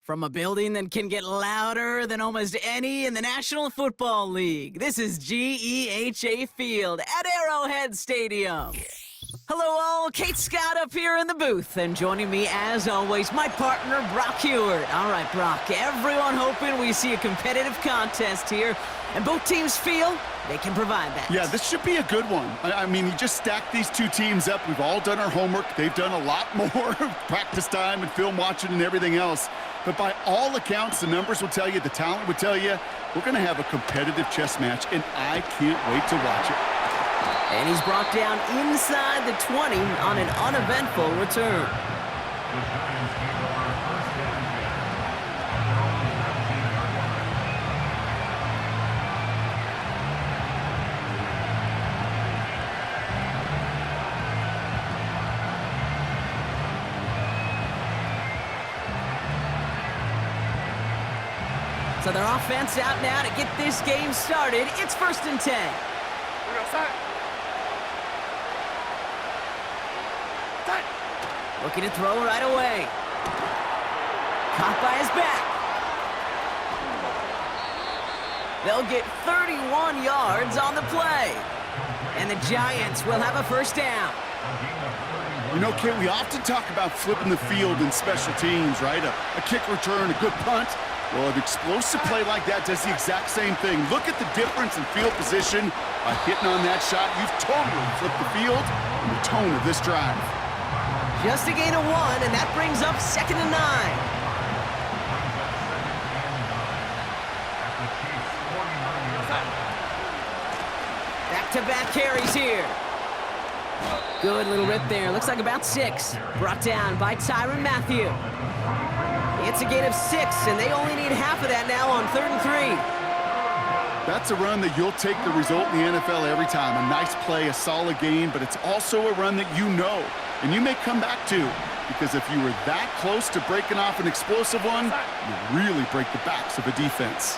From a building that can get louder than almost any in the National Football League, this is GEHA Field at Arrowhead Stadium. Hello all, Kate Scott up here in the booth, and joining me as always, my partner Brock Heward. All right, Brock, everyone hoping we see a competitive contest here, and both teams feel they can provide that. Yeah, this should be a good one. I mean, you just stack these two teams up. We've all done our homework. They've done a lot more practice time and film watching and everything else. But by all accounts, the numbers will tell you, the talent would tell you, we're going to have a competitive chess match, and I can't wait to watch it. And he's brought down inside the 20 on an uneventful return. So their offense out now to get this game started. It's 1st and 10. Looking to throw right away. Caught by his back. They'll get 31 yards on the play. And the Giants will have a first down. You know, Kate, we often talk about flipping the field in special teams, right? A kick return, a good punt. Well, an explosive play like that does the exact same thing. Look at the difference in field position. By hitting on that shot, you've totally flipped the field and the tone of this drive. Just a gain of 1, and that brings up 2nd and 9. Back-to-back carries here. Good little rip there. Looks like about 6. Brought down by Tyrann Mathieu. It's a gain of 6, and they only need half of that now on 3rd and 3. That's a run that you'll take the result in the NFL every time. A nice play, a solid gain, but it's also a run that you know, and you may come back to, because if you were that close to breaking off an explosive one, you really break the backs of a defense.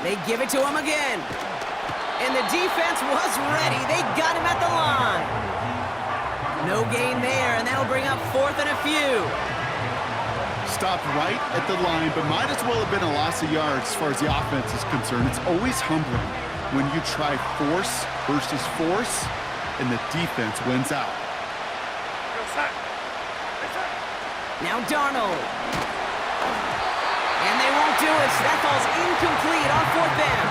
They give it to him again. And the defense was ready. They got him at the line. No gain there, and that'll bring up 4th and a few. Stopped right at the line, but might as well have been a loss of yards as far as the offense is concerned. It's always humbling when you try force versus force, and the defense wins out. Now Darnold. And they won't do it, so that falls incomplete on 4th down.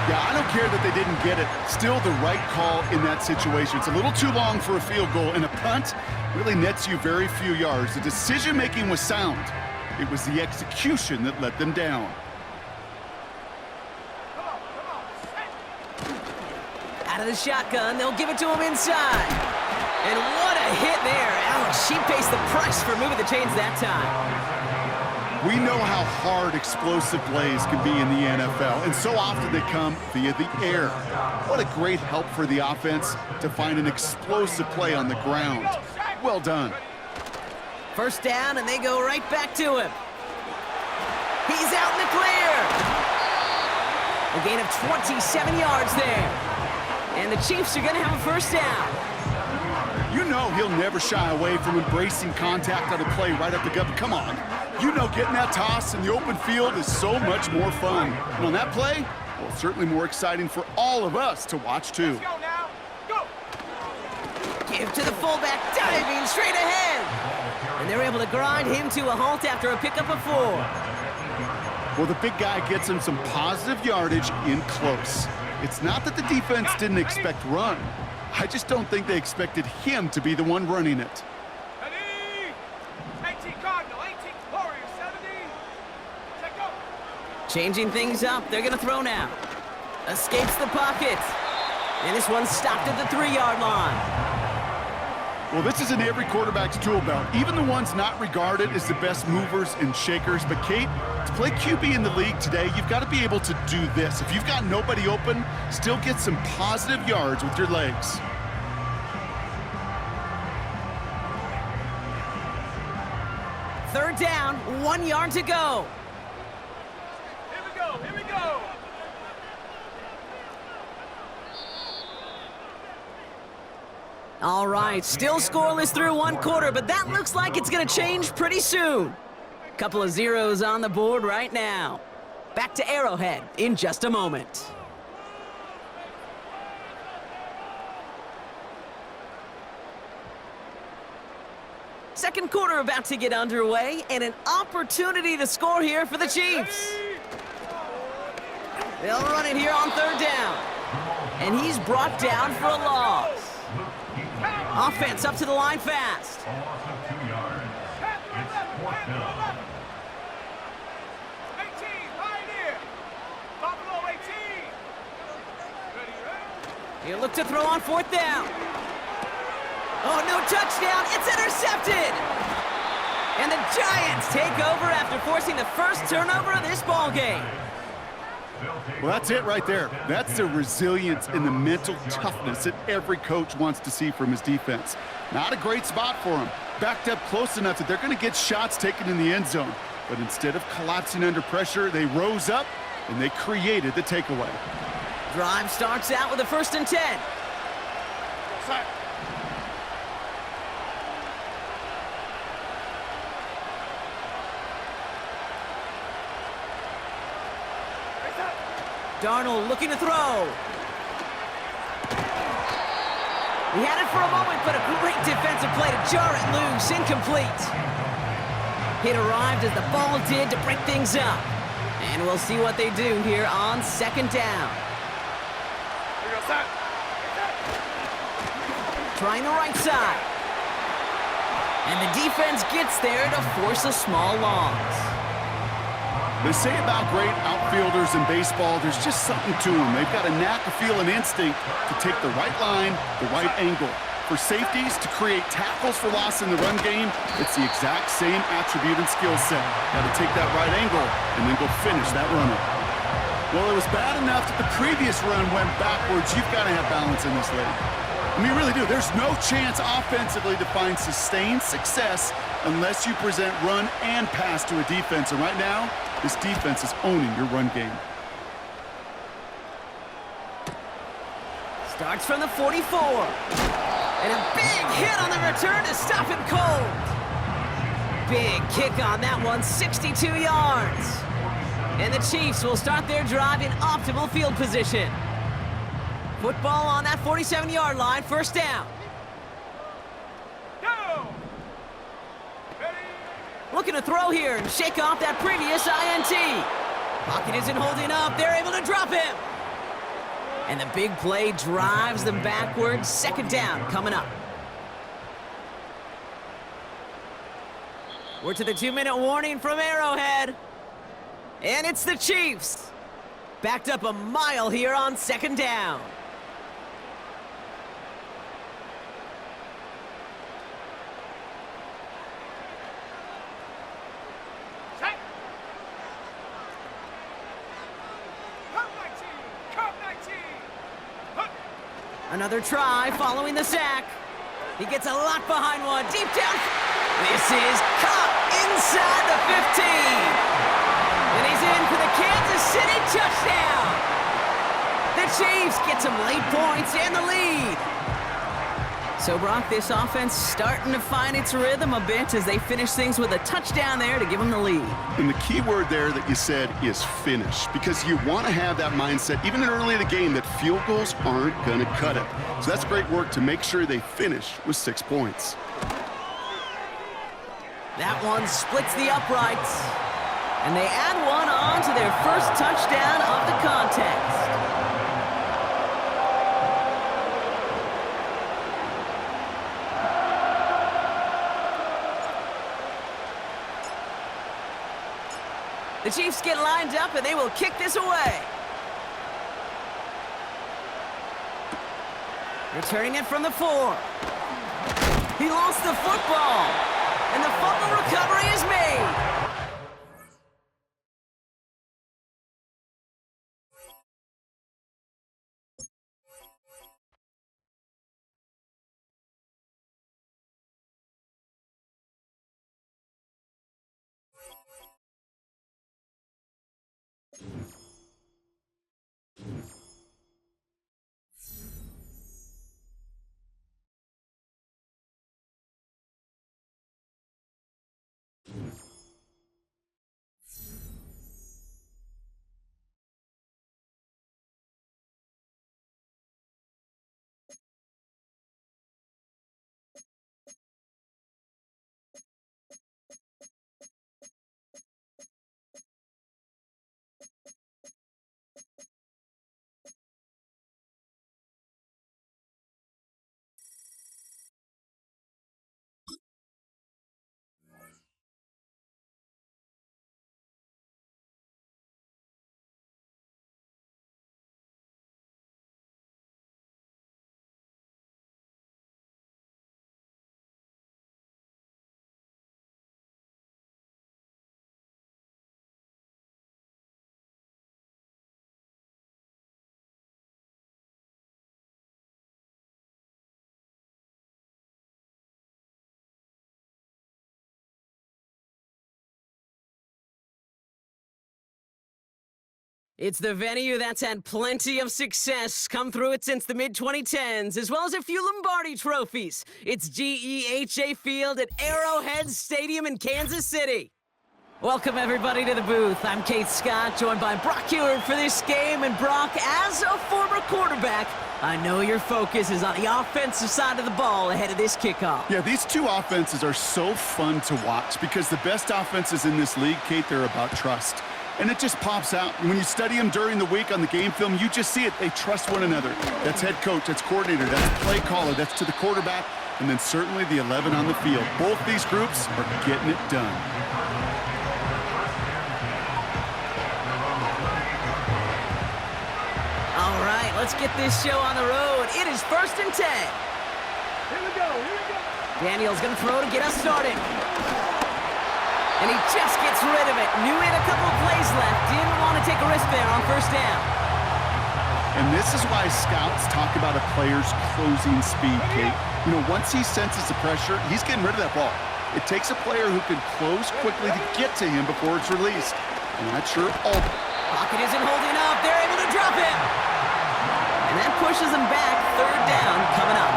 Yeah, I don't care that they didn't get it. Still the right call in that situation. It's a little too long for a field goal, and a punt really nets you very few yards. The decision-making was sound. It was the execution that let them down. Out of the shotgun, they'll give it to him inside. And what a hit there. Ouch, she pays the price for moving the chains that time. We know how hard explosive plays can be in the NFL, and so often they come via the air. What a great help for the offense to find an explosive play on the ground. Well done. First down, and they go right back to him. He's out in the clear. A gain of 27 yards there. And the Chiefs are going to have a first down. You know he'll never shy away from embracing contact on a play right up the gut. Come on. You know getting that toss in the open field is so much more fun. And on that play, well, it's certainly more exciting for all of us to watch, too. Let's go now. Go. Give to the fullback, diving straight ahead. And they're able to grind him to a halt after a pickup of 4. Well, the big guy gets him some positive yardage in close. It's not that the defense didn't expect run. I just don't think they expected him to be the one running it. Changing things up, they're gonna throw now. Escapes the pocket. And this one's stopped at the 3-yard line. Well, this is in every quarterback's tool belt, even the ones not regarded as the best movers and shakers. But Kate, to play QB in the league today, you've got to be able to do this. If you've got nobody open, still get some positive yards with your legs. Third down, 1 yard to go. Here we go. All right, still scoreless through one quarter, but that looks like it's going to change pretty soon. Couple of zeros on the board right now. Back to Arrowhead in just a moment. Second quarter about to get underway, and an opportunity to score here for the Chiefs. They'll run it here on third down. And he's brought down for a loss. Offense up to the line fast. He'll look to throw on fourth down. Oh, no touchdown. It's intercepted. And the Giants take over after forcing the first turnover of this ballgame. Well, that's it right there. That's the resilience and the mental toughness that every coach wants to see from his defense. Not a great spot for him. Backed up close enough that they're going to get shots taken in the end zone. But instead of collapsing under pressure, they rose up and they created the takeaway. Drive starts out with a 1st and 10. Darnold looking to throw. He had it for a moment, but a great defensive play to jar it loose. Incomplete. Hit arrived as the ball did to break things up. And we'll see what they do here on 2nd down. Trying the right side. And the defense gets there to force a small loss. They say about great outfielders in baseball, there's just something to them. They've got a knack, a feel, and instinct to take the right line, the right angle. For safeties, to create tackles for loss in the run game, it's the exact same attribute and skill set. Got to take that right angle and then go finish that runner. Well, it was bad enough that the previous run went backwards. You've got to have balance in this league. I mean, you really do. There's no chance offensively to find sustained success unless you present run and pass to a defense. And right now, this defense is owning your run game. Starts from the 44. And a big hit on the return to stop him cold. Big kick on that one, 62 yards. And the Chiefs will start their drive in optimal field position. Football on that 47-yard line, 1st down. Go! Looking to throw here and shake off that previous INT. Pocket isn't holding up. They're able to drop him. And the big play drives them backwards. 2nd down coming up. We're to the 2-minute warning from Arrowhead. And it's the Chiefs. Backed up a mile here on 2nd down. Another try following the sack. He gets a lot behind one. Deep down. This is caught inside the 15. And he's in for the Kansas City touchdown. The Chiefs get some late points and the lead. So, Brock, this offense starting to find its rhythm a bit as they finish things with a touchdown there to give them the lead. And the key word there that you said is finish, because you want to have that mindset, even early in the game, that field goals aren't going to cut it. So that's great work to make sure they finish with 6 points. That one splits the uprights. And they add one on to their first touchdown of the contest. The Chiefs get lined up, and they will kick this away. Returning it from the 4. He lost the football, and the fumble recovery is made. It's the venue that's had plenty of success come through it since the mid-2010s, as well as a few Lombardi trophies. It's GEHA Field at Arrowhead Stadium in Kansas City. Welcome, everybody, to the booth. I'm Keith Scott, joined by Brock Heward for this game. And Brock, as a former quarterback, I know your focus is on the offensive side of the ball ahead of this kickoff. Yeah, these two offenses are so fun to watch because the best offenses in this league, Kate, they're about trust. And it just pops out. When you study them during the week on the game film, you just see it. They trust one another. That's head coach, that's coordinator, that's play caller, that's to the quarterback, and then certainly the 11 on the field. Both these groups are getting it done. All right, let's get this show on the road. It is 1st and 10. Here we go. Daniel's going to throw to get us started. And he just gets rid of it. Knew he had a couple of plays left. Didn't want to take a risk there on 1st down. And this is why scouts talk about a player's closing speed, Kate. You know, once he senses the pressure, he's getting rid of that ball. It takes a player who can close quickly to get to him before it's released. And that's sure all. Pocket isn't holding up. They're able to drop him. And that pushes him back. 3rd down coming up.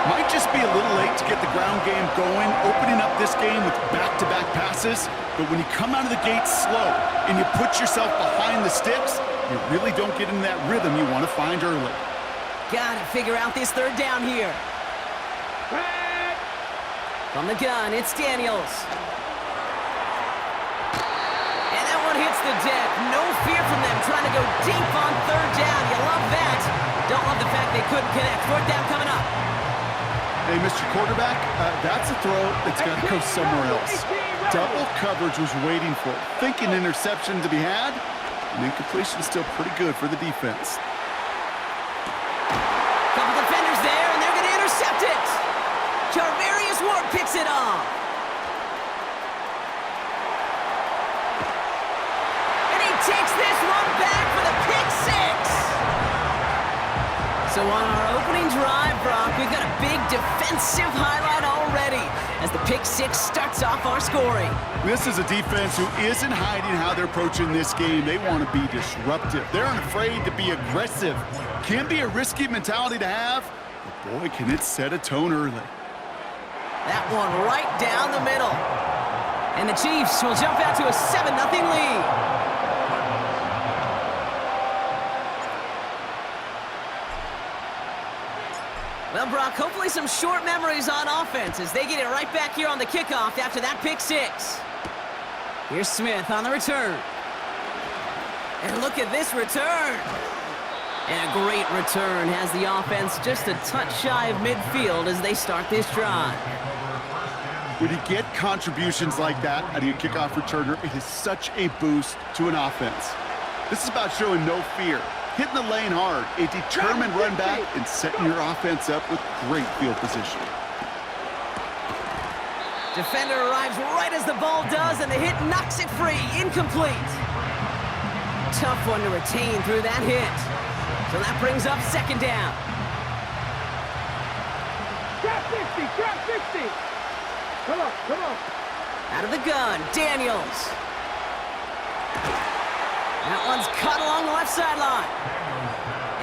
Might just be a little late to get the ground game going, opening up this game with back-to-back passes. But when you come out of the gate slow and you put yourself behind the sticks, you really don't get into that rhythm you want to find early. Gotta figure out this 3rd down here. From the gun, it's Daniels. And that one hits the deck. No fear from them trying to go deep on 3rd down. You love that. Don't love the fact they couldn't connect. 4th down coming up. Hey, Mr. Quarterback, that's a throw that's got to go somewhere else. Double coverage was waiting for it. Thinking interception to be had, and incompletion still pretty good for the defense. Couple defenders there, and they're going to intercept it. Charvarius Ward picks it off. And he takes this one back for the pick 6. So on our opening drive, Brock, we've got a big defensive highlight already as the pick 6 starts off our scoring. This is a defense who isn't hiding how they're approaching this game. They want to be disruptive. They're unafraid to be aggressive. Can be a risky mentality to have, but boy, can it set a tone early. That one right down the middle. And the Chiefs will jump out to a 7-0 lead. Well, Brock, hopefully some short memories on offense as they get it right back here on the kickoff after that pick 6. Here's Smith on the return. And look at this return. And a great return has the offense just a touch shy of midfield as they start this drive. When you get contributions like that out of your kickoff returner, it is such a boost to an offense. This is about showing no fear. Hitting the lane hard, a determined run back, and setting your offense up with great field position. Defender arrives right as the ball does, and the hit knocks it free. Incomplete. Tough one to retain through that hit. So that brings up 2nd down. Trap 60. Come on. Out of the gun, Daniels. That one's cut along the left sideline.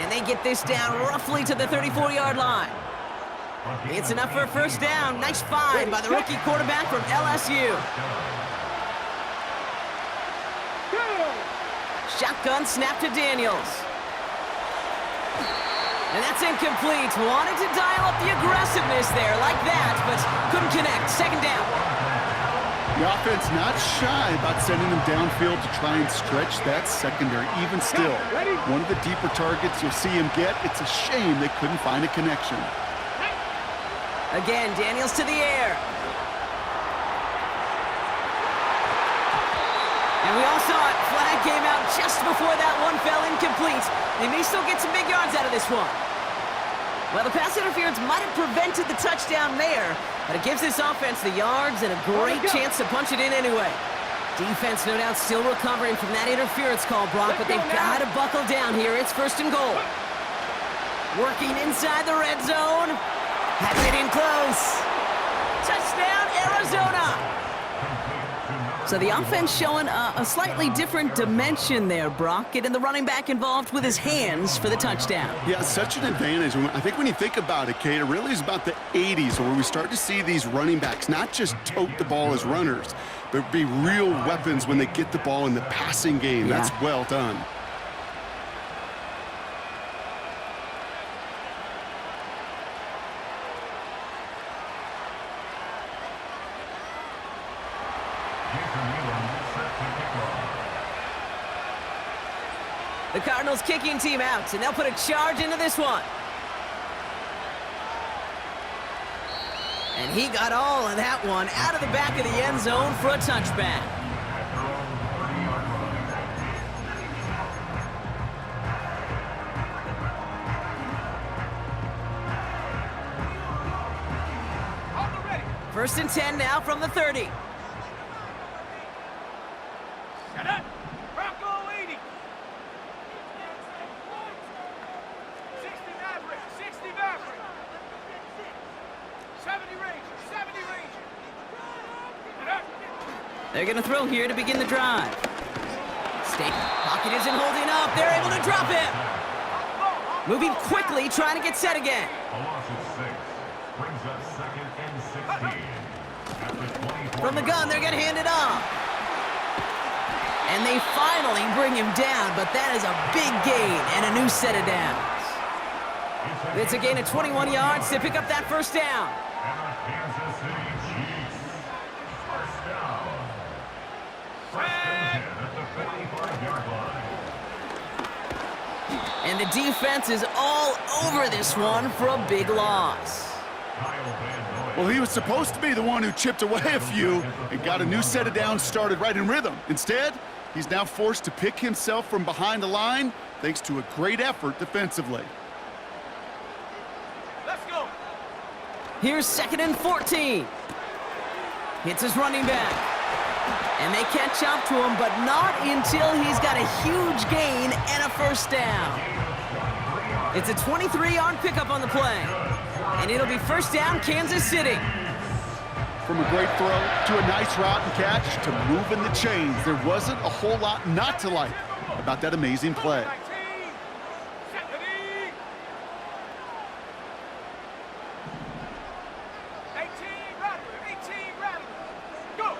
And they get this down roughly to the 34-yard line. It's enough for a 1st down. Nice find by the rookie quarterback from LSU. Shotgun snap to Daniels. And that's incomplete. Wanted to dial up the aggressiveness there like that, but couldn't connect. 2nd down. The offense not shy about sending them downfield to try and stretch that secondary. Even still, one of the deeper targets you'll see him get, it's a shame they couldn't find a connection. Again, Daniels to the air. And we all saw it. Flag came out just before that one fell incomplete. They may still get some big yards out of this one. Well, the pass interference might have prevented the touchdown there, but it gives this offense the yards and a great chance to punch it in anyway. Defense, no doubt, still recovering from that interference call, Brock, but they've got to buckle down here. It's 1st and goal. Working inside the red zone. Has it in close. Touchdown, Arizona. So the offense showing a slightly different dimension there, Brock, getting the running back involved with his hands for the touchdown. Yeah, such an advantage. I think when you think about it, Kate, it really is about the 80s where we start to see these running backs not just tote the ball as runners, but be real weapons when they get the ball in the passing game. Yeah. That's well done. The Cardinals kicking team out, and they'll put a charge into this one. And he got all of that one out of the back of the end zone for a touchback. First and 10 now from the 30. Shut up. Bronco 80. 60 Maverick. 60 Maverick. 70 Ranger. 70 Ranger. Shut up. They're going to throw here to begin the drive. State pocket isn't holding up. They're able to drop him. Moving quickly, trying to get set again. A loss of 6 brings up 2nd and 16. From the gun, they're going to hand it off. And they finally bring him down, but that is a big gain and a new set of downs. It's a gain of 21 yards to pick up that first down. And the Kansas City Chiefs. First down. First and 10 at the 45-yard line. And the defense is all over this one for a big loss. Well, he was supposed to be the one who chipped away a few and got a new set of downs started right in rhythm. Instead, he's now forced to pick himself from behind the line thanks to a great effort defensively. Let's go. Here's 2nd and 14. Hits his running back. And they catch up to him, but not until he's got a huge gain and a first down. It's a 23-yard pickup on the play. And it'll be first down, Kansas City. From a great throw to a nice route and catch to moving the chains, there wasn't a whole lot not to like about that amazing play. 19. 70. 18 Rattler. 18 Rattler. Go.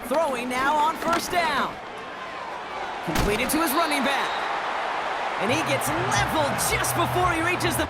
Throwing now on first down. Completed to his running back. And he gets leveled just before he reaches the...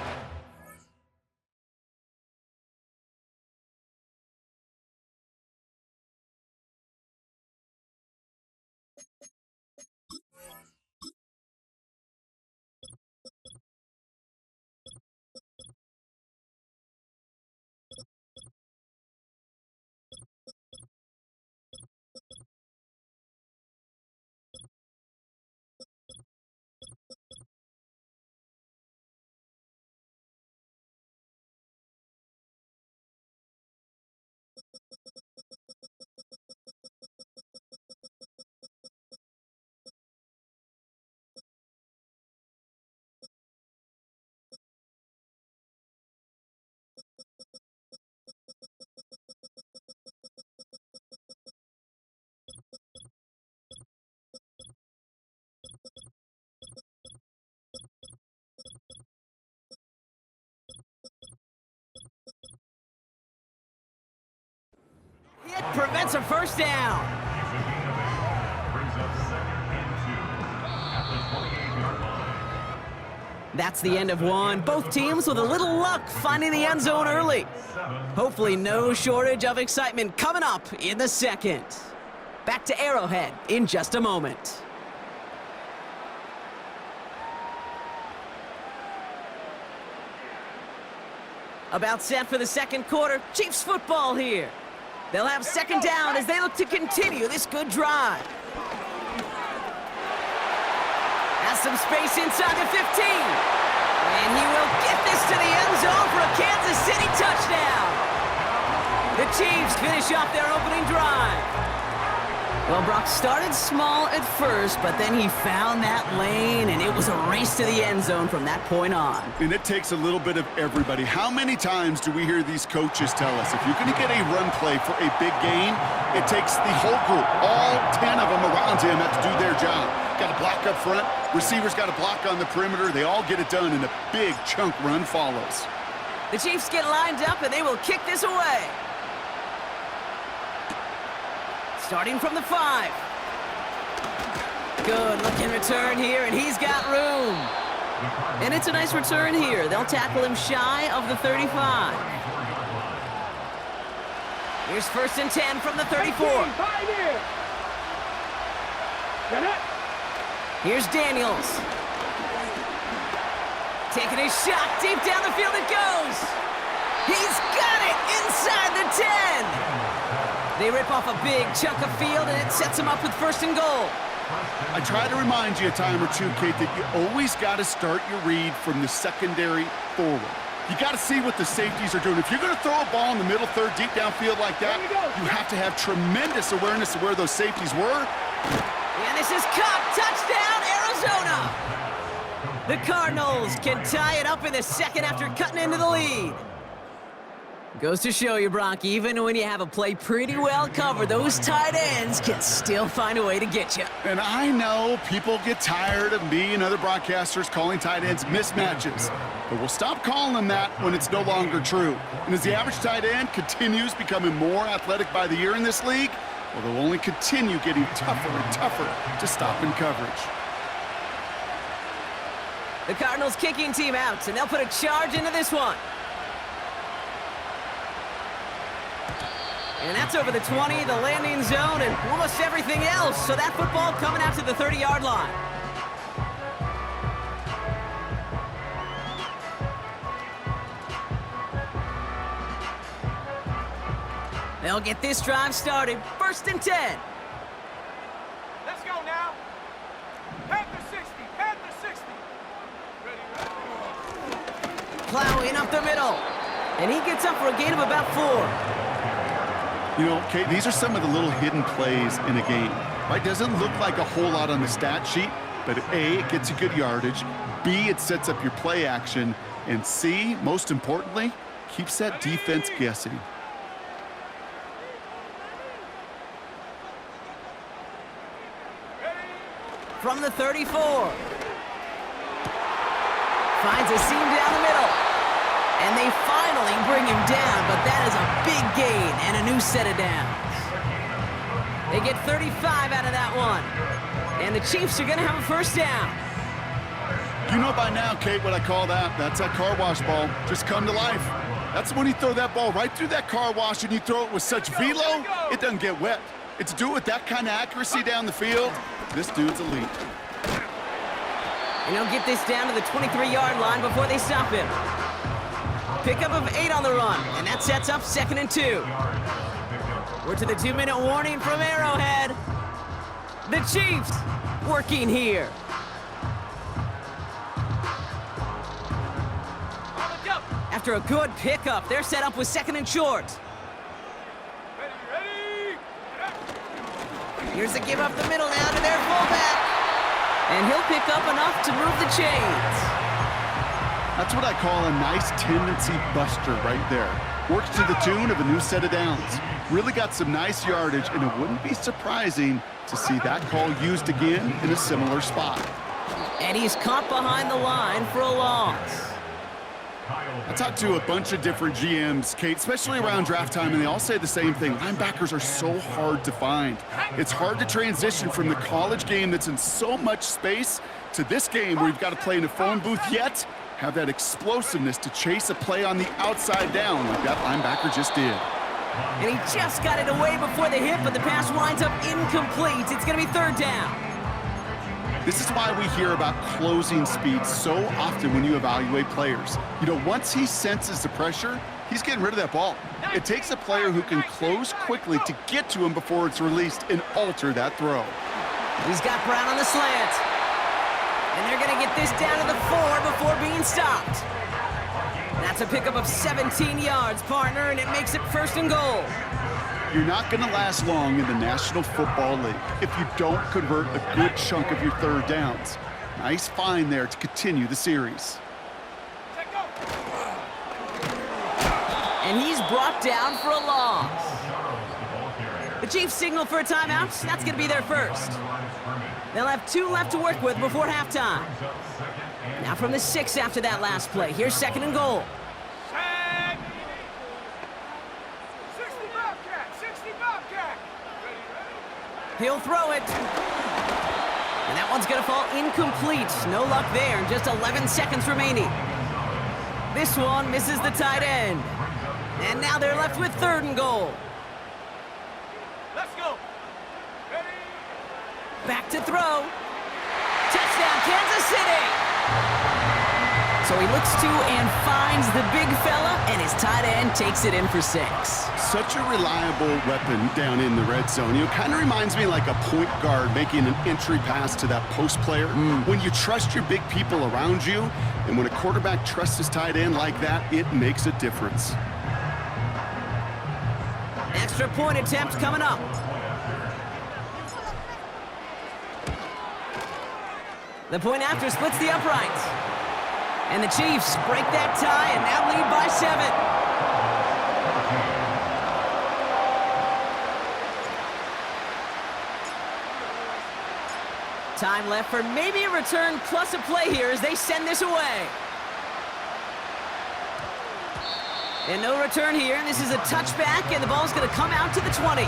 It prevents a first down. Brings up 2nd and 2 at the 28-yard line. That's the end of one. Both teams with a little luck finding the end zone early. Hopefully no shortage of excitement coming up in the second. Back to Arrowhead in just a moment. About set for the second quarter. Chiefs football here. They'll have second down as they look to continue this good drive. Has some space inside the 15. And he will get this to the end zone for a Kansas City touchdown. The Chiefs finish off their opening drive. Well, Brock started small at first, but then he found that lane, and it was a race to the end zone from that point on. And it takes a little bit of everybody. How many times do we hear these coaches tell us, if you're going to get a run play for a big gain, it takes the whole group, all 10 of them around him have to do their job. Got to block up front, receivers got to block on the perimeter. They all get it done, and a big chunk run follows. The Chiefs get lined up, and they will kick this away. Starting from the 5. Good looking return here, and he's got room. And it's a nice return here. They'll tackle him shy of the 35. Here's 1st and 10 from the 34. Here's Daniels. Taking a shot deep down the field it goes. He's got it inside the 10. They rip off a big chunk of field, and it sets him up with 1st and goal. I try to remind you a time or two, Kate, that you always got to start your read from the secondary forward. You got to see what the safeties are doing. If you're going to throw a ball in the middle third, deep downfield like that, you have to have tremendous awareness of where those safeties were. And this is caught. Touchdown, Arizona. The Cardinals can tie it up in the second after cutting into the lead. Goes to show you, Brock, even when you have a play pretty well covered, those tight ends can still find a way to get you. And I know people get tired of me and other broadcasters calling tight ends mismatches, but we'll stop calling them that when it's no longer true. And as the average tight end continues becoming more athletic by the year in this league, well, they'll only continue getting tougher and tougher to stop in coverage. The Cardinals kicking team out, and they'll put a charge into this one. And that's over the 20, the landing zone, and almost everything else. So that football coming out to the 30-yard line. They'll get this drive started. 1st and 10. Let's go now. Panther 60. Panther 60. Ready. Plowing up the middle. And he gets up for a gain of about 4. You know, Kate, these are some of the little hidden plays in a game. Right? Doesn't look like a whole lot on the stat sheet, but A, it gets you good yardage. B, it sets up your play action. And C, most importantly, keeps that defense guessing. From the 34. Finds a seam down the middle. And they finally bring him down, but that is a big gain and a new set of downs. They get 35 out of that one. And the Chiefs are going to have a 1st down. You know by now, Kate, what I call that. That's that car wash ball. Just come to life. That's when you throw that ball right through that car wash and you throw it with such velo, it doesn't get wet. It's do it with that kind of accuracy down the field. This dude's elite. And he'll get this down to the 23-yard line before they stop him. Pickup of 8 on the run, and that sets up 2nd and 2. We're to the 2-minute warning from Arrowhead. The Chiefs working here. After a good pickup, they're set up with 2nd and short. Ready. Here's a give up the middle now to their fullback. And he'll pick up enough to move the chains. That's what I call a nice tendency buster right there. Works to the tune of a new set of downs. Really got some nice yardage, and it wouldn't be surprising to see that call used again in a similar spot. And he's caught behind the line for a loss. I talked to a bunch of different GMs, Kate, especially around draft time, and they all say the same thing. Linebackers are so hard to find. It's hard to transition from the college game that's in so much space to this game where you've got to play in a phone booth, yet have that explosiveness to chase a play on the outside down like that linebacker just did. And he just got it away before the hit, but the pass winds up incomplete. It's going to be 3rd down. This is why we hear about closing speed so often when you evaluate players. You know, once he senses the pressure, he's getting rid of that ball. It takes a player who can close quickly to get to him before it's released and alter that throw. He's got Brown on the slant. And they're going to get this down to the 4 before being stopped. That's a pickup of 17 yards, partner, and it makes it 1st and goal. You're not going to last long in the National Football League if you don't convert a good chunk of your third downs. Nice find there to continue the series. Set, go. And he's brought down for a loss. The Chiefs signal for a timeout. That's going to be their first. They'll have 2 left to work with before halftime. Now from the 6 after that last play. Here's 2nd and goal. Set. 60 Bobcat, 60 Bobcat. Ready, ready. He'll throw it. And that one's going to fall incomplete. No luck there. Just 11 seconds remaining. This one misses the tight end. And now they're left with 3rd and goal. Let's go. Ready. Back to throw. Touchdown, Kansas City! So he looks to and finds the big fella, and his tight end takes it in for 6. Such a reliable weapon down in the red zone. You know, kind of reminds me like a point guard making an entry pass to that post player. When you trust your big people around you, and when a quarterback trusts his tight end like that, it makes a difference. Extra point attempt coming up. The point after splits the uprights. And the Chiefs break that tie and now lead by 7. Time left for maybe a return plus a play here as they send this away. And no return here. This is a touchback, and the ball's going to come out to the 20.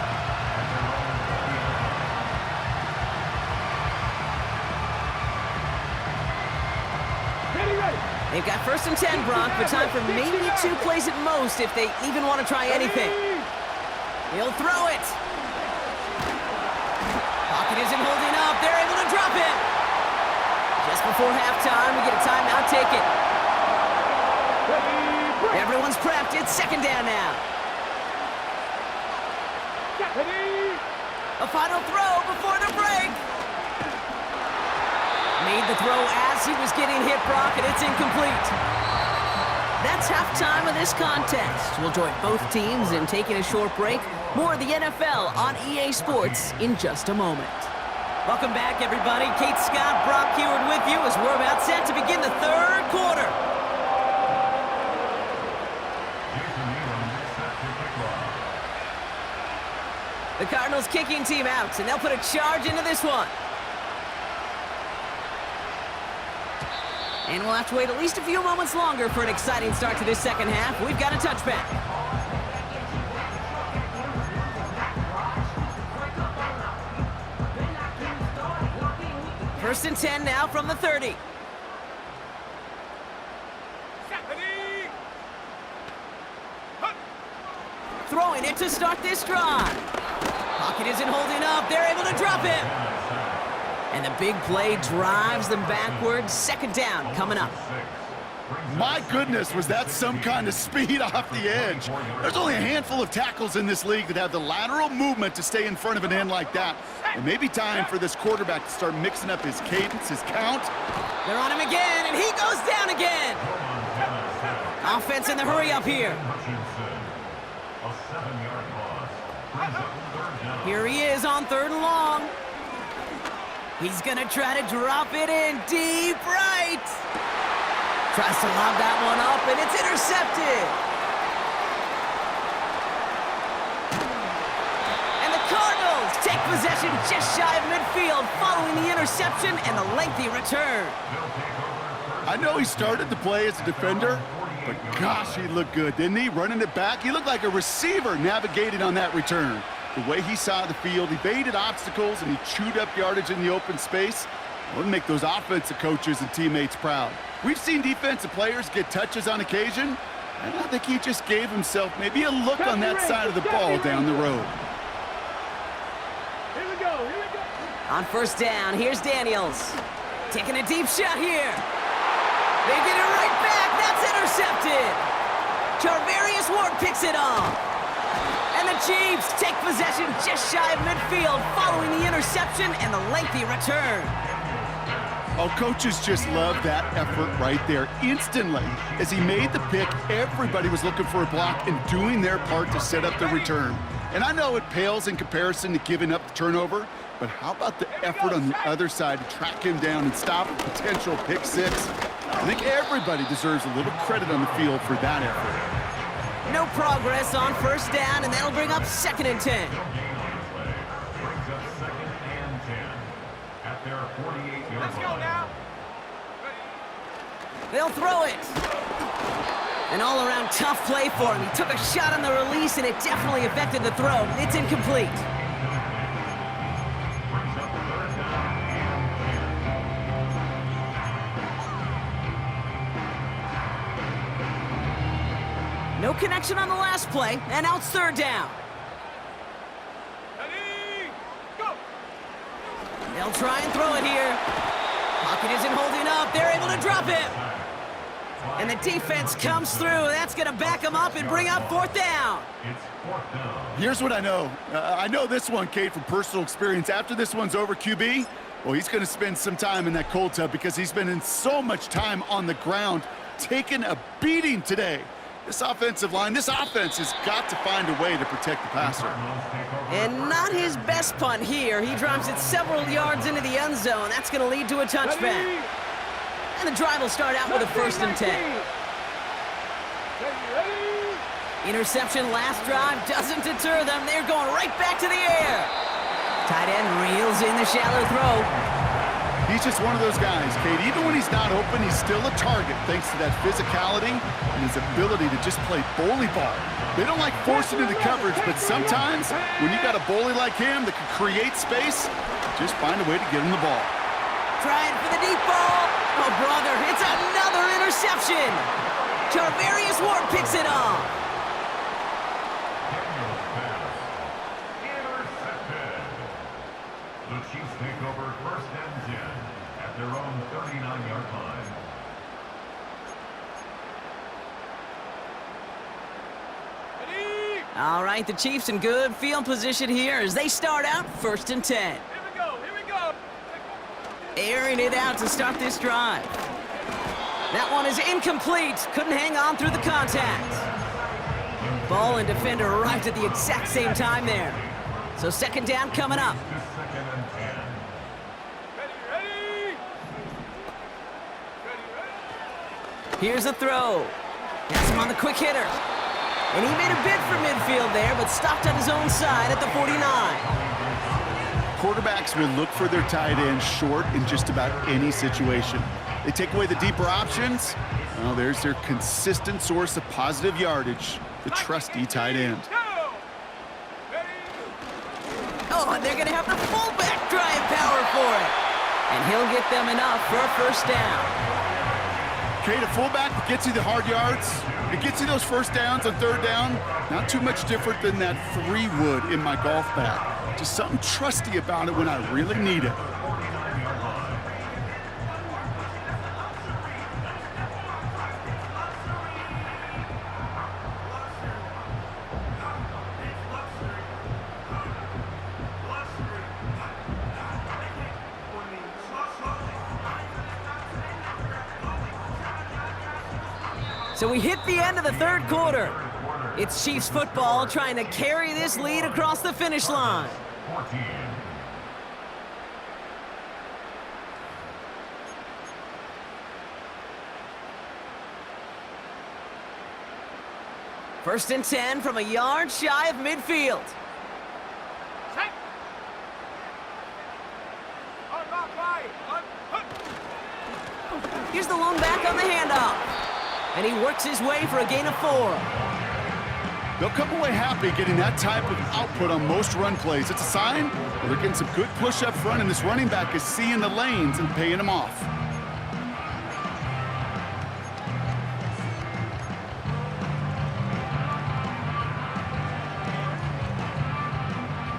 Ready, ready. They've got 1st and 10, Brock, but time for maybe 2 plays at most if they even want to try anything. He'll throw it. Pocket isn't holding up. They're able to drop it. Just before halftime, we get a timeout. Take it. Everyone's prepped. It's 2nd down now. Ready. A final throw before the break. Made the throw as he was getting hit, Brock, and it's incomplete. That's halftime of this contest. We'll join both teams in taking a short break. More of the NFL on EA Sports in just a moment. Welcome back, everybody. Kate Scott, Brock Heward with you as we're about set to begin the 3rd quarter. The Cardinals kicking team out, and they'll put a charge into this one. And we'll have to wait at least a few moments longer for an exciting start to this 2nd half. We've got a touchback. First and 10 now from the 30. Ready. Throwing it to start this drive. Pocket isn't holding up. They're able to drop him. And the big play drives them backwards. 2nd down coming up. My goodness, was that some kind of speed off the edge. There's only a handful of tackles in this league that have the lateral movement to stay in front of an end like that. It may be time for this quarterback to start mixing up his cadence, his count. They're on him again, and he goes down again. Offense in the hurry up here. Here he is on 3rd and long. He's gonna try to drop it in deep right. Tries to lob that one up, and it's intercepted. And the Cardinals take possession just shy of midfield following the interception and the lengthy return. I know he started the play as a defender, but gosh, he looked good, didn't he? Running it back, he looked like a receiver navigating on that return. The way he saw the field, evaded obstacles, and he chewed up yardage in the open space. Would make those offensive coaches and teammates proud. We've seen defensive players get touches on occasion, and I think he just gave himself maybe a look on that side of the ball down the road. Here we go. Here we go. On 1st down, here's Daniels. Taking a deep shot here. They get it right back. That's intercepted. Charvarius Ward picks it off. And the Chiefs take possession just shy of midfield following the interception and the lengthy return. Oh, coaches just love that effort right there. Instantly, as he made the pick, everybody was looking for a block and doing their part to set up the return. And I know it pales in comparison to giving up the turnover, but how about the effort on the other side to track him down and stop a potential pick six? I think everybody deserves a little credit on the field for that effort. No progress on first down, and that'll bring up 2nd and 10. Brings up 2nd and 10 at their 48-yard Let's go line. now. They'll throw it. An all-around tough play for him. He took a shot on the release, and it definitely affected the throw. It's incomplete. Brings up 3rd down and 10. No connection on the last play, and now it's 3rd down. Ready, go. They'll try and throw it here. Pocket isn't holding up. They're able to drop it. And the defense comes through. That's going to back them up and bring up 4th down. It's 4th down. Here's what I know. I know this one, Kate, from personal experience. After this one's over, QB, well, he's going to spend some time in that cold tub because he's spending so much time on the ground, taking a beating today. This offensive line, this offense has got to find a way to protect the passer. And not his best punt here. He drives it several yards into the end zone. That's going to lead to a touchback. Ready, And the drive will start out with a 1st and 10. ready. Interception last drive doesn't deter them. They're going right back to the air. Tight end reels in the shallow throw. He's just one of those guys, Kate. Even when he's not open, he's still a target thanks to that physicality and his ability to just play bully ball. They don't like forcing into coverage, but sometimes when you got a bully like him that can create space, just find a way to get him the ball. Trying for the deep ball. Oh, brother, it's another interception. Charvarius Ward picks it off. Intercepted. The Chiefs take over 1st and 10 at their own 39-yard line. Ready. All right, the Chiefs in good field position here as they start out 1st and 10. Here we go. Here we go. Airing it out to start this drive. That one is incomplete. Couldn't hang on through the contact. Ball and defender arrived at the exact same time there. So 2nd down coming up. To 2nd and 10. Ready. Here's a throw. Has him on the quick hitter. And he made a bid for midfield there, but stopped on his own side at the 49. Quarterbacks will look for their tight end short in just about any situation. They take away the deeper options. Well, there's their consistent source of positive yardage, the trusty tight end. Go. Ready. Oh, and they're going to have the fullback drive power for it. And he'll get them enough for a 1st down. Kate, a fullback that gets you the hard yards. It gets you those 1st downs on 3rd down. Not too much different than that 3-wood in my golf bag. Just something trusty about it when I really need it. So we hit the end of the 3rd quarter. It's Chiefs football trying to carry this lead across the finish line. 14. First and 10 from a yard shy of midfield. Set. Unlock by. Here's the lone back on the handoff. And he works his way for a gain of 4. They'll come away happy getting that type of output on most run plays. It's a sign that they're getting some good push up front, and this running back is seeing the lanes and paying them off.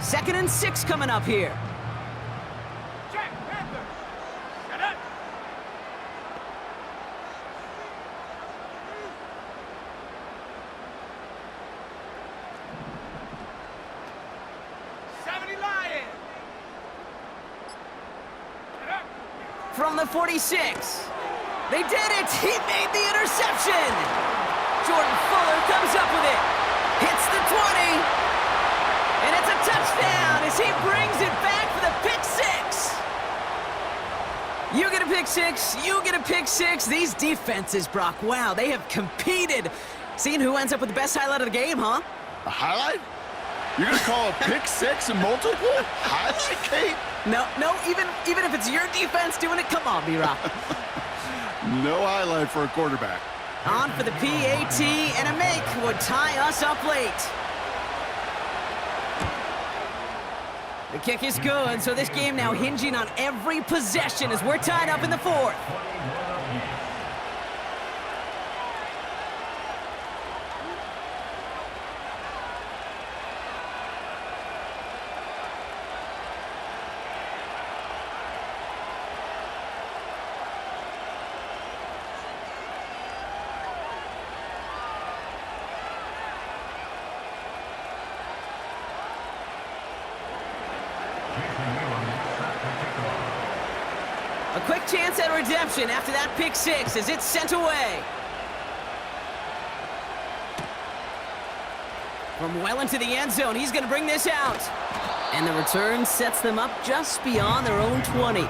Second and 6 coming up here. Check. Panther. Set up. From the 46. They did it! He made the interception! Jordan Fuller comes up with it. Hits the 20. pick six, you get a pick six. These defenses, Brock, wow, they have competed. Seeing who ends up with the best highlight of the game, huh? A highlight? You're going to call a pick six and multiple? Highlight, Kate? No, even if it's your defense doing it, come on, B-Rock. No highlight for a quarterback. On for the PAT, and a make would tie us up late. The kick is good, so this game now hinging on every possession as we're tied up in the fourth. A quick chance at redemption after that pick six as it's sent away. From well into the end zone, he's going to bring this out. And the return sets them up just beyond their own 20.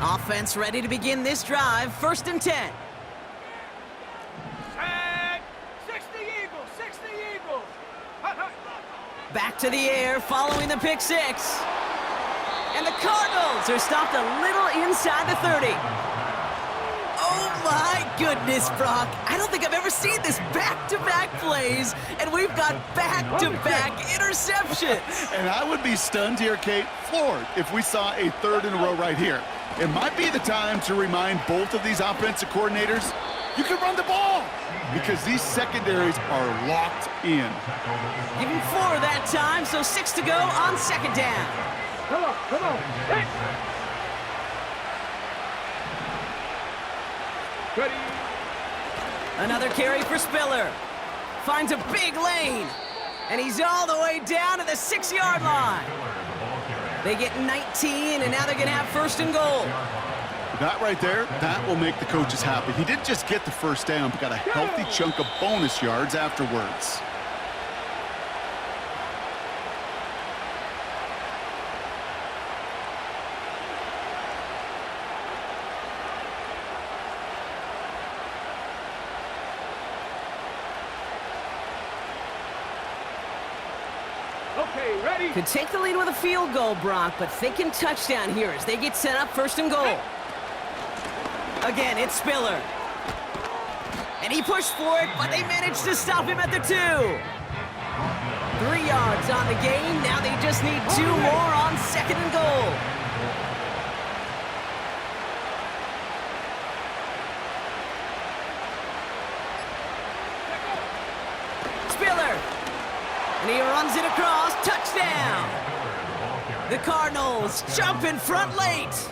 Offense ready to begin this drive. 1st and 10. Set. 60 Eagles, 60 Eagles. Hut, hut. Back to the air following the pick six. And the Cardinals are stopped a little inside the 30. Oh my goodness, Brock. I don't think I've ever seen this back-to-back plays, and we've got back-to-back interceptions. And I would be stunned here, Kate, floored, if we saw a third in a row right here. It might be the time to remind both of these offensive coordinators, you can run the ball, because these secondaries are locked in. Give him 4 that time, so 6 to go on 2nd down. Come on. Hit. Ready. Another carry for Spiller. Finds a big lane, and he's all the way down to the 6-yard line. They get 19, and now they're going to have 1st and goal. That right there, that will make the coaches happy. He didn't just get the first down, but got a healthy chunk of bonus yards afterwards. Okay, ready. Could take the lead with a field goal, Brock, but thinking touchdown here as they get set up 1st and goal. Again, it's Spiller. And he pushed for it, but they managed to stop him at the 2. 3 yards on the gain. Now they just need 2 more on 2nd and goal. Spiller. And he runs it across. Touchdown. The Cardinals jump in front late.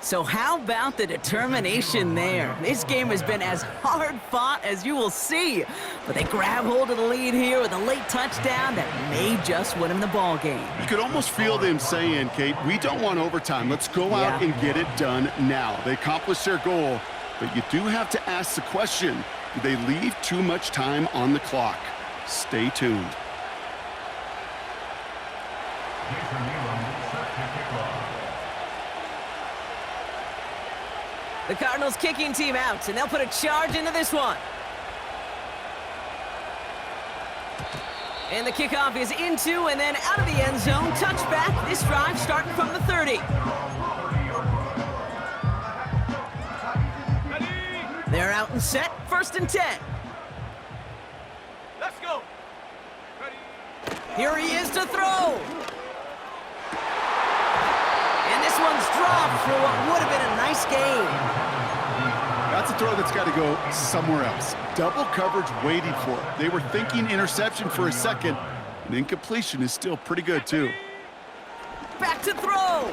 So how about the determination there? This game has been as hard fought as you will see. But they grab hold of the lead here with a late touchdown that may just win them the ball game. You could almost feel them saying, Kate, we don't want overtime. Let's go out and get it done now. They accomplished their goal, but you do have to ask the question, do they leave too much time on the clock? Stay tuned. The Cardinals kicking team out, and they'll put a charge into this one. And the kickoff is into and then out of the end zone. Touchback. This drive starting from the 30. Ready. They're out and set. 1st and 10. Let's go. Ready. Here he is to throw. And this one's dropped for what would have been a nice game. That's a throw that's got to go somewhere else. Double coverage waiting for it. They were thinking interception for a second, and incompletion is still pretty good, too. Back to throw.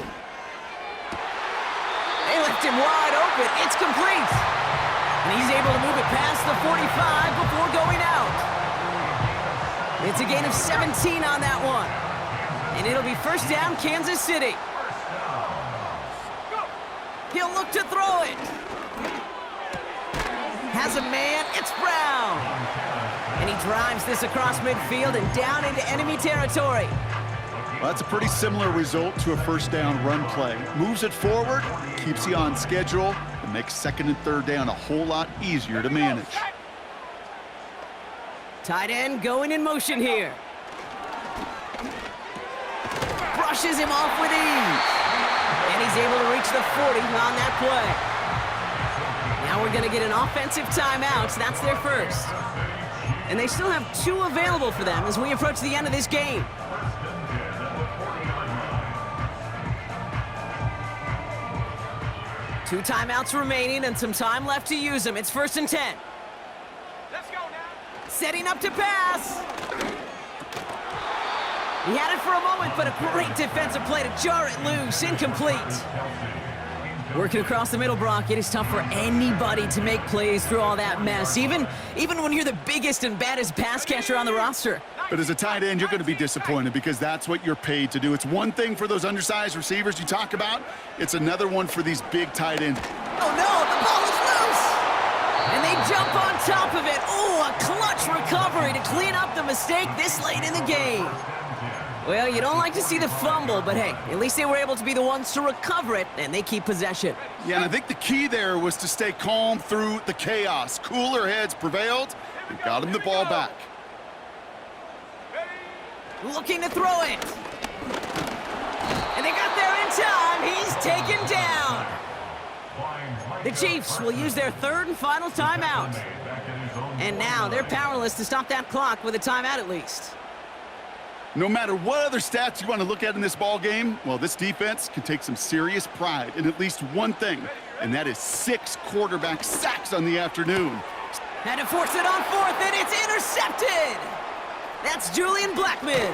They left him wide open. It's complete. And he's able to move it past the 45 before going out. It's a gain of 17 on that one. And it'll be 1st down, Kansas City. He'll look to throw it. Has a man, it's Brown. And he drives this across midfield and down into enemy territory. Well, that's a pretty similar result to a first down run play. Moves it forward, keeps you on schedule, and makes second and third down a whole lot easier to manage. Tight end going in motion here. Brushes him off with ease. And he's able to reach the 40 on that play. Now we're going to get an offensive timeout. That's their first. And they still have 2 available for them as we approach the end of this game. Two timeouts remaining and some time left to use them. It's 1st and 10. Let's go now. Setting up to pass. He had it for a moment, but a great defensive play to jar it loose. Incomplete. Working across the middle, Brock, it is tough for anybody to make plays through all that mess, even when you're the biggest and baddest pass catcher on the roster. But as a tight end, you're going to be disappointed because that's what you're paid to do. It's one thing for those undersized receivers you talk about. It's another one for these big tight ends. Oh, no, the ball is loose. And they jump on top of it. Oh, a clutch recovery to clean up the mistake this late in the game. Well, you don't like to see the fumble, but hey, at least they were able to be the ones to recover it, and they keep possession. Yeah, and I think the key there was to stay calm through the chaos. Cooler heads prevailed and got him the ball back. Looking to throw it. And they got there in time. He's taken down. The Chiefs will use their 3rd and final timeout. And now they're powerless to stop that clock with a timeout at least. No matter what other stats you want to look at in this ball game, well, this defense can take some serious pride in at least one thing, and that is 6 quarterback sacks on the afternoon. Had to force it on 4th, and it's intercepted. That's Julian Blackman.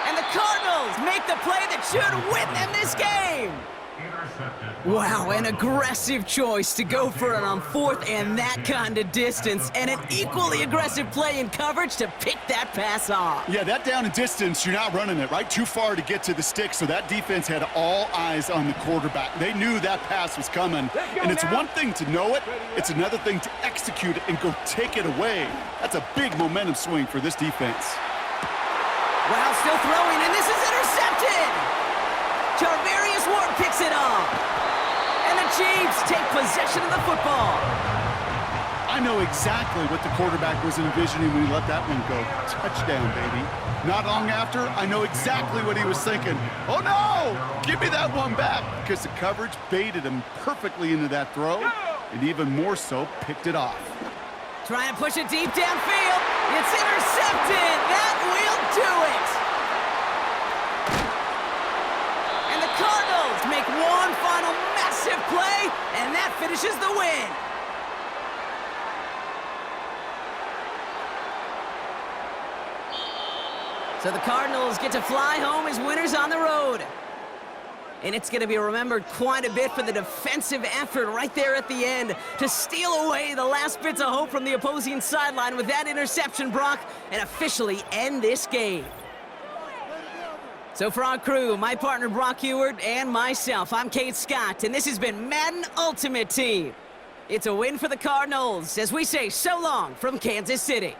And the Cardinals make the play that should win them this game. Wow, an aggressive choice to go for it on 4th and that kind of distance, and an equally aggressive play in coverage to pick that pass off. Yeah, that down and distance, you're not running it, right? Too far to get to the stick, so that defense had all eyes on the quarterback. They knew that pass was coming, and it's one thing to know it, it's another thing to execute it and go take it away. That's a big momentum swing for this defense. Wow, still throwing, and this is intercepted! Charvarius Ward picks it off. And the Chiefs take possession of the football. I know exactly what the quarterback was envisioning when he let that one go. Touchdown, baby. Not long after, I know exactly what he was thinking. Oh, no! Give me that one back, because the coverage baited him perfectly into that throw, and even more so, picked it off. Trying to push it deep downfield. It's intercepted. That will do it. And the Cardinals make one final massive play, and that finishes the win. So the Cardinals get to fly home as winners on the road. And it's going to be remembered quite a bit for the defensive effort right there at the end to steal away the last bits of hope from the opposing sideline with that interception, Brock, and officially end this game. So for our crew, my partner Brock Ewart and myself, I'm Kate Scott, and this has been Madden Ultimate Team. It's a win for the Cardinals as we say so long from Kansas City.